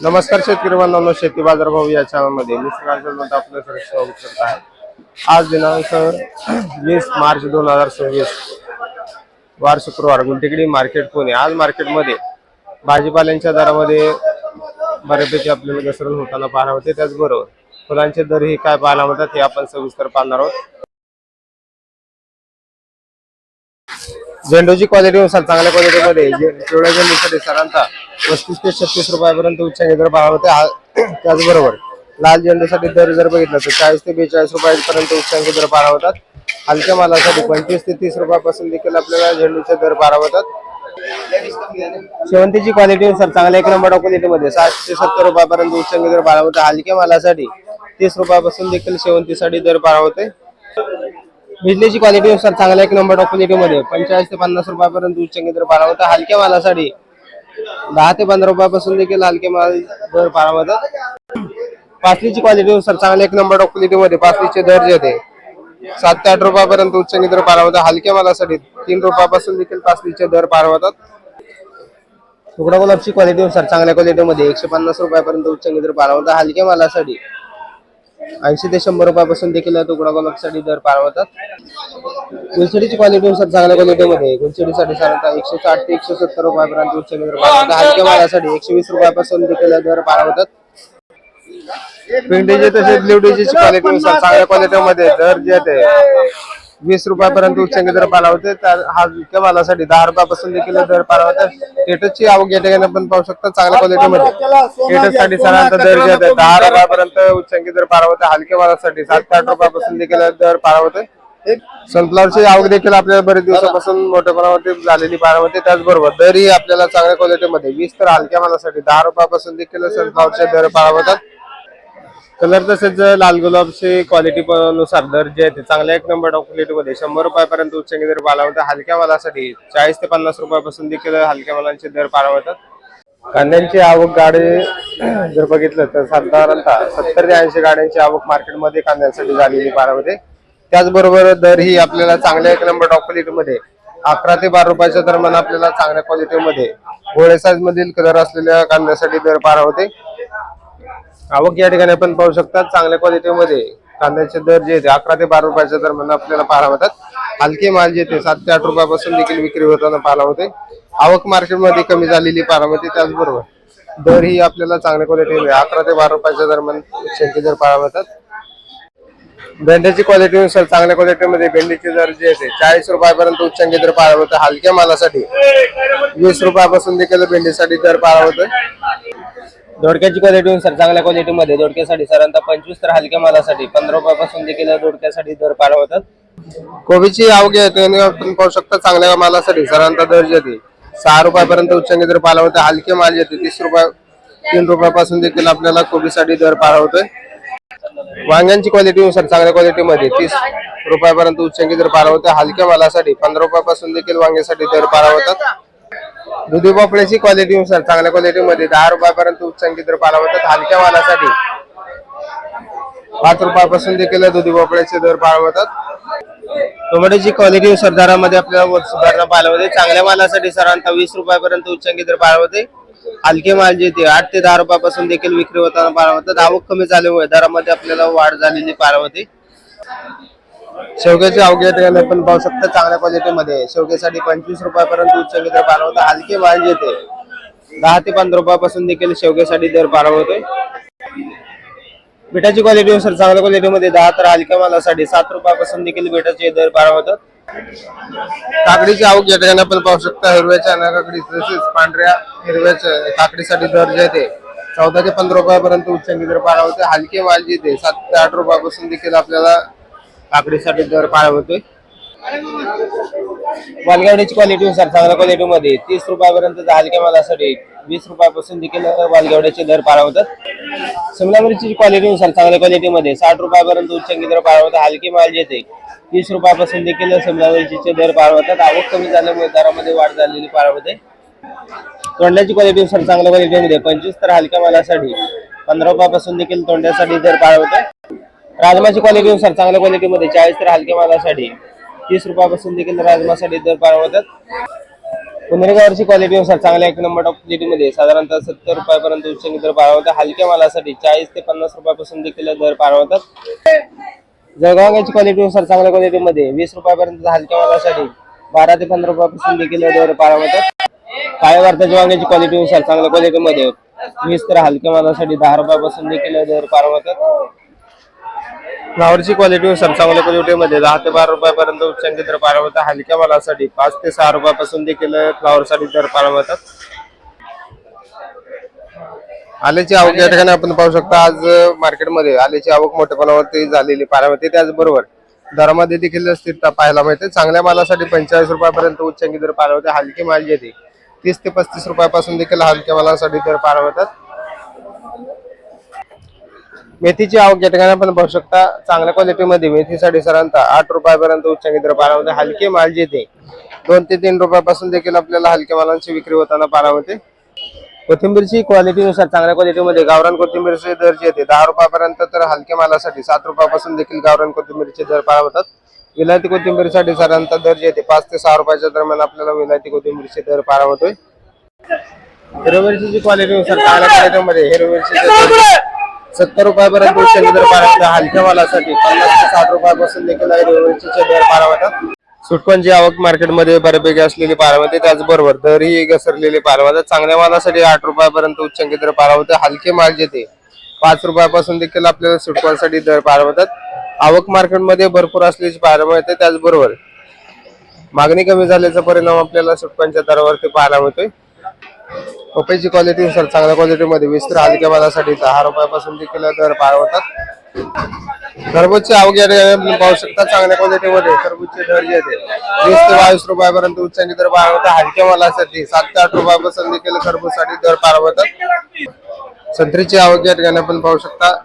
नमस्कार शेतकरी बांधवांनो, शेती बाजार भाव या चॅनलमध्ये मी श्रीकांत आपलं स्वागत करत आहे। आज दिनांक 20 मार्च 2026 वार शुक्रवार, गुलटेकडी मार्केट पुणे। आज मार्केटमध्ये भाजीपाल्यांच्या दरामध्ये बऱ्यापैकी आपल्याला घसरण होताना पाहायला होते। त्याचबरोबर फुलांचे दरही काय पाहायला मिळतात हे आपण सविस्तर पाहणार आहोत। झेंडूची क्वालिटीनुसार चांगल्या क्वालिटीमध्ये पिवळ्या झेंडूसाठी साधारणतः 35 ते 36 रुपयापर्यंत उच्चांकी दर पाहायला होते। त्याचबरोबर लाल झेंडूसाठी दर जर बघितलं तर 40 ते 42 रुपयापर्यंत उच्चांकी दर पाहायला होतात। हलक्या मालासाठी 25 ते 30 रुपयापासून देखील आपल्याला झेंडूचे दर पाहायला होतात। शेवंतीची क्वालिटीनुसार चांगल्या एक नंबर क्वालिटीमध्ये 60 ते 70 रुपयापर्यंत उच्चांकी दर पाहायला होते। हलक्या मालासाठी 30 रुपयापासून देखील शेवंतीसाठी दर पाहायला होते। बिजलीची क्वालिटीनुसार चांगल्या एक नंबर क्वालिटीमध्ये 45 ते 50 रुपयापर्यंत उच्चांकी दर पाहायला होता। हलक्या मालासाठी 10 ते 15 रुपयापासून देखील हलके माल दर पाहायला होतात। पासलीची क्वालिटीनुसार चांगल्या एक नंबर क्वालिटीमध्ये पासलीचे दर जे होते 7 ते 8 रुपयापर्यंत उच्चांकी दर पाहायला होता। हलक्या मालासाठी 3 रुपयापासून देखील पासलीचे दर पाहायला होतात। तुकडा गुलाबची क्वालिटीनुसार चांगल्या क्वालिटीमध्ये 150 रुपयापर्यंत उच्चांकी दर पाहायला होता। हलक्या मालासाठी 80 ते 100 रुपयापासून देखील तुकडा गुलाबसाठी दर पाहायला होतात। गुलछडीची क्वालिटीनुसार चांगल्या क्वालिटीमध्ये गुलछडीसाठी साधारणतः 160 ते 170 रुपयापर्यंत उच्चांकी दर पाहायला होतात। हलक्या मालासाठी 120 रुपयापासून देखील दर पाहायला होतात। भेंडीची तसेच लिवडीची क्वालिटीनुसार चांगल्या क्वालिटीमध्ये दर जे ते 20 रुपयापर्यंत उच्चांकी दर पाहायला होते। तर हलक्या मालासाठी 10 रुपयापासून देखील दर पाहायला होतात। टेटसची आवक या ठिकाणी आपण पाहू शकता चांगल्या क्वालिटीमध्ये टेटससाठी साधारणतः दर जे आहे 10 रुपयापर्यंत उच्चांकी दर पाहायला होते। हलक्या मालासाठी 7 ते 8 रुपयापासून देखील दर पाहायला होते। सनफ्लॉवरची आवक देखील आपल्याला बरेच दिवसापासून मोठ्या प्रमाणात झालेली पाहायला होते। त्याचबरोबर दरही आपल्याला चांगल्या क्वालिटीमध्ये 20 तर हलक्या मालासाठी 10 रुपयापासून देखील सनफ्लॉवरचे दर पाहायला होतात। कलर तसेच लाल गुलाबची क्वालिटी नुसार दर जे आहे चांगल्या एक नंबर क्वालिटीमध्ये 100 रुपयापर्यंत उच्चांकी दर पाहायला होता। हलक्या मालासाठी 40 ते 50 रुपयापासून देखील हलक्या मालांचे दर पाहायला होतात। कांद्यांची आवक गाडी जर बघितलं तर साधारणतः 70 ते 80 गाड्यांची आवक मार्केटमध्ये कांद्यांसाठी झालेली पाहायला होते। त्याचबरोबर दर ही आपल्याला चांगल्या एक नंबर क्वालिटीमध्ये 11 ते 12 रुपयाच्या दरम्यान आपल्याला चांगल्या क्वालिटीमध्ये गोळे साईज मधील कलर असलेल्या कांद्यासाठी दर पाहायला होते। आवक या ठिकाणी आपण पाहू शकता चांगल्या क्वालिटीमध्ये कांद्याचे दर जे 11 ते 12 रुपयाच्या दरम्यान आपल्याला पाहायला होतात। हलके माल जे 7 ते 8 रुपयापासून देखील विक्री होताना पाहायला होते। आवक मार्केटमध्ये कमी झालेली पाहायला होती। त्याचबरोबर दर ही आपल्याला चांगल्या क्वालिटीमध्ये 11 ते 12 रुपयाच्या दरम्यान उच्चांकी दर पाहायला होतात। भेंडीची क्वालिटीनुसार चांगल्या क्वालिटीमध्ये भेंडीचे दर जे 40 रुपयापर्यंत उच्चांकी दर पाहायला होते। हलक्या मालासाठी 20 रुपयापासून देखील भेंडीसाठी दर पाहायला होते। दोडक्याची क्वालिटीनुसार चांगल्या क्वालिटीमध्ये दोडक्यासाठी साधारणतः 25 तर हलक्या मालासाठी 15 रुपयापासून देखील दोडक्यासाठी दर पाहायला होतात। कोबीची आवक आपण पाहू शकता चांगल्या मालासाठी साधारणतः दर जे 6 रुपयापर्यंत उच्चांकी दर पाहायला होते। हलके माल जे 30 रुपये 3 रुपयापासून देखील आपल्याला कोबीसाठी दर पाहायला होतोय। वांग्यांची क्वालिटीनुसार चांगल्या क्वालिटीमध्ये 30 रुपयापर्यंत उच्चांकी दर पाहायला होते। हलक्या मालासाठी 15 रुपयापासून देखील वांग्यासाठी दर पाहायला होतात। दुधी भोपळ्याची क्वालिटीनुसार चांगल्या क्वालिटीमध्ये 10 रुपयापर्यंत उच्चांकी दर पाहायला होतात। हलक्या मालासाठी 5 रुपयापासून देखील दुधी भोपळ्याचे दर पाहायला होतात। टोमॅटोची क्वालिटीनुसार दरामध्ये आपल्याला सुधारणा पाहायला होते। चांगल्या मालासाठी साधारणतः 20 रुपयापर्यंत उच्चांकी दर पाहायला होते। हलके माल जे 8 ते 10 रुपयापासून देखील विक्री होताना पाहायला होतात। आवक कमी झाल्यामुळे दरामध्ये आपल्याला वाढ झालेली पाहायला होते। शेवग्याची आवक या ठिकाणी आपण पाहू शकता चांगल्या क्वालिटीमध्ये शेवग्यासाठी 25 रुपयापर्यंत उच्चांकी दर पाहायला होता। हलके माल जे 10 ते 15 रुपयापासून देखील शेवग्यासाठी दर पाहायला होते। बिटाची क्वालिटीनुसार चांगल्या क्वालिटीमध्ये 10 तर हलक्या मालासाठी 7 रुपयापासून देखील बिटाचे दर पाहायला होतात। काकडीची आवक या ठिकाणी आपण पाहू शकता हिरव्याच्या काकडी तसेच पांढऱ्या हिरव्याच्या काकडीसाठी दर जे 14 ते 15 रुपयापर्यंत उच्चांकी दर पाहायला होते। हलके माल जे 7 ते 8 रुपयापासून देखील आपल्याला काकडीसाठी दर पाहायला होतोय। वालगेवड्याची क्वालिटीनुसार चांगल्या क्वालिटीमध्ये 30 रुपयापर्यंत हलक्या मालासाठी 20 रुपयापासून देखील वालगेवड्याचे दर पाहायला होतात। शिमला मिरचीची क्वालिटीनुसार चांगल्या क्वालिटीमध्ये 60 रुपयापर्यंत उच्चांकी दर पाहायला होता। हलके माल जे 30 रुपयापासून देखील शिमला मिरचीचे दर पाहायला होतात। आवक कमी झाल्यामुळे दरामध्ये वाढ झालेली पाहायला होते। तोंड्याची क्वालिटीनुसार चांगल्या क्वालिटीमध्ये 25 तर हलक्या मालासाठी 15 रुपयापासून देखील तोंड्यासाठी दर पाहायला होते। राजमाची क्वालिटीनुसार चांगल्या क्वालिटीमध्ये 40 तर हलक्या मालासाठी 30 रुपयापासून देखील राजमासाठी दर पाहायला होतात। पुणेगावरची क्वालिटीनुसार चांगल्या एक नंबर टॉप क्वालिटीमध्ये साधारणतः 70 रुपयापर्यंत उच्च दर पार होतात. हलक्या मालासाठी 40 ते 50 रुपयापासून देखील दर पार होतात. जळगावची क्वालिटीनुसार चांगल्या क्वालिटीमध्ये 20 रुपयापर्यंत हलक्या मालासाठी 12 ते 15 रुपयापासून देखील दर पार होतात. काळ्या भारताच्या वांग्याची क्वालिटीनुसार चांगल्या क्वालिटीमध्ये 20 तर हलक्या मालासाठी 10 रुपयापासून देखील दर पार होतात. फ्लावरची क्वालिटीनुसार चांगल्या क्वालिटीमध्ये 10 ते 12 रुपयापर्यंत उच्चांकी दर पार होतात. हलक्या मालासाठी 5 ते 6 रुपयापासून देखील फ्लावरसाठी दर पार होतात. आल्याची आवक या ठिकाणी आपण पाहू शकता. आज मार्केटमध्ये आल्याची आवक मोठ्या प्रमाणावरती झालेली पाहायला मिळते. त्याचबरोबर दरामध्ये देखील स्थिरता पाहायला मिळते. चांगल्या मालासाठी 45 रुपयापर्यंत उच्चांकी दर पार होते. हलकी माल जे 30 ते 35 रुपयापासून देखील हलक्या मालासाठी दर पार होतात. मेथीची आवक या ठिकाणी आपण पाहू शकता. चांगल्या क्वालिटीमध्ये मेथीसाठी साधारणतः 8 रुपयापर्यंत उच्चांकी दर पार होते. हलके माल जे 2 ते 3 रुपयापासून देखील आपल्याला हलक्या मालांची विक्री होताना पाहायला होते. कोथिंबीरची क्वालिटीनुसार चांगल्या क्वालिटीमध्ये गावरान कोथिंबीरचे दर जे 10 रुपयापर्यंत तर हलक्या मालासाठी 7 रुपयापासून देखील गावरान कोथिंबीरचे दर पाहायला होतात. विलायती कोथिंबीरसाठी साधारणतः दर जे 5 ते 6 रुपयाच्या दरम्यान आपल्याला विलायती कोथिंबीरचे दर पाहायला होतोय. हिरवी मिरचीची क्वालिटीनुसार चांगल्या क्वालिटीमध्ये हिरवी मिरचीचे 70 रुपयापर्यंत उच्चांकी दर पार होतात. हलक्या मालासाठी 50 ते 60 रुपयापासून देखील हिरवी मिरचीचे दर पार होतात. सुटकोनची आवक मार्केटमध्ये बऱ्यापैकी असलेली पाहायला मिळते. त्याचबरोबर दरही घसरलेले पाहायला मिळतात. चांगल्या मालासाठी 8 रुपयापर्यंत उच्चांकी दर पाहायला होते. हलके माल जे 5 रुपयापासून देखील आपल्याला सुटकोनसाठी दर पाहायला होतात. आवक मार्केटमध्ये भरपूर असल्याची पाहायला मिळते. त्याचबरोबर मागणी कमी झाल्याचा परिणाम आपल्याला सुटकोनच्या दरावरती पाहायला मिळतोय. पपईची क्वालिटीनुसार चांगल्या क्वालिटीमध्ये 20 तर हलक्या मालासाठी 10 रुपयापासून देखील दर पाहायला होतात. खरबूजची आवक या ठिकाणी पाहू शकता. चांगल्या क्वालिटीमध्ये खरबूजचे दर जे 20 ते 22 रुपयापर्यंत उच्चांकी दर पाहायला होतात. हलक्या मालासाठी 7 ते 8 रुपयापासून देखील खरबूजसाठी दर पाहायला होतात. संत्रीची आवक या ठिकाणी आपण पाहू शकता.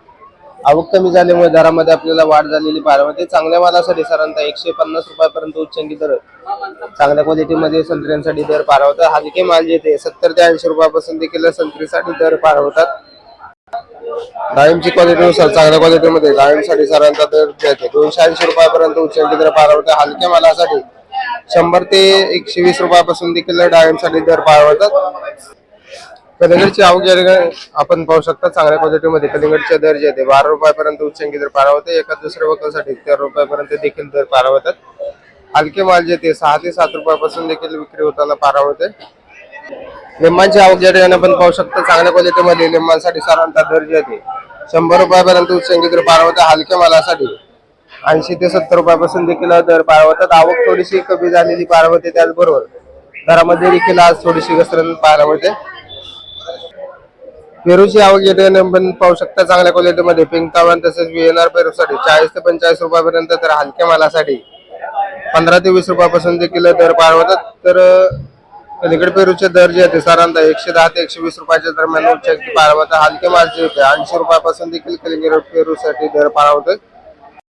आवक कमी झाल्यामुळे दरामध्ये आपल्याला वाढ झालेली पाहायला मिळते. चांगल्या मालासाठी साधारणतः 150 रुपयापर्यंत उच्चांकी दर चांगल्या क्वालिटीमध्ये संत्र्यांसाठी दर पाहायला होतात. हलके माल जे 70 ते 80 रुपयापासून देखील संत्रीसाठी दर पाहायला होतात. डाळिंबची क्वालिटीनुसार चांगल्या क्वालिटीमध्ये डाळिंबसाठी साधारणतः दर 280 रुपयापर्यंत उच्चांकी दर पाहायला होतात. हलक्या मालासाठी 100 ते 120 रुपयापासून देखील डाळिंबसाठी दर पाहायला होतात. कलिंगडची आवक या ठिकाणी आपण पाहू शकता. चांगल्या क्वालिटीमध्ये कलिंगडचे दर जे 12 रुपयापर्यंत उच्चांकी दर पाहायला होते. एका दुसऱ्या वकलसाठी 13 रुपयापर्यंत देखील दर पाहायला होतात. हलके माल जे 6 ते 7 रुपयापासून देखील विक्री होताना पाहायला होते. लिंबांची आवक या ठिकाणी आपण पाहू शकता. चांगल्या क्वालिटीमध्ये लिंबांसाठी साधारणतः दर जे 100 रुपयापर्यंत उच्चांकी दर पाहायला होते. हलक्या मालासाठी 80 ते 70 रुपयापासून देखील दर पाहायला होतात. आवक थोडीशी कमी झालेली पाहायला होते. त्याचबरोबर दरामध्ये देखील आज थोडीशी घसरण पाहायला होते. पेरूची आवक या ठिकाणी आपण पाहू शकता. चांगल्या क्वालिटीमध्ये पिंक तावण तसेच VNR पेरूसाठी 40 ते 45 रुपयापर्यंत तर हलक्या मालासाठी 15 ते 20 रुपयापासून देखील दर पाहायला होतात. तर कलिंगड पेरूचे दर जे साधारणतः 110 ते 120 रुपयाच्या दरम्यान उच्चांकी पाहायला होतात. हलके माल जे 80 रुपयापासून देखील कलिंगड पेरूसाठी दर पाहायला होतात.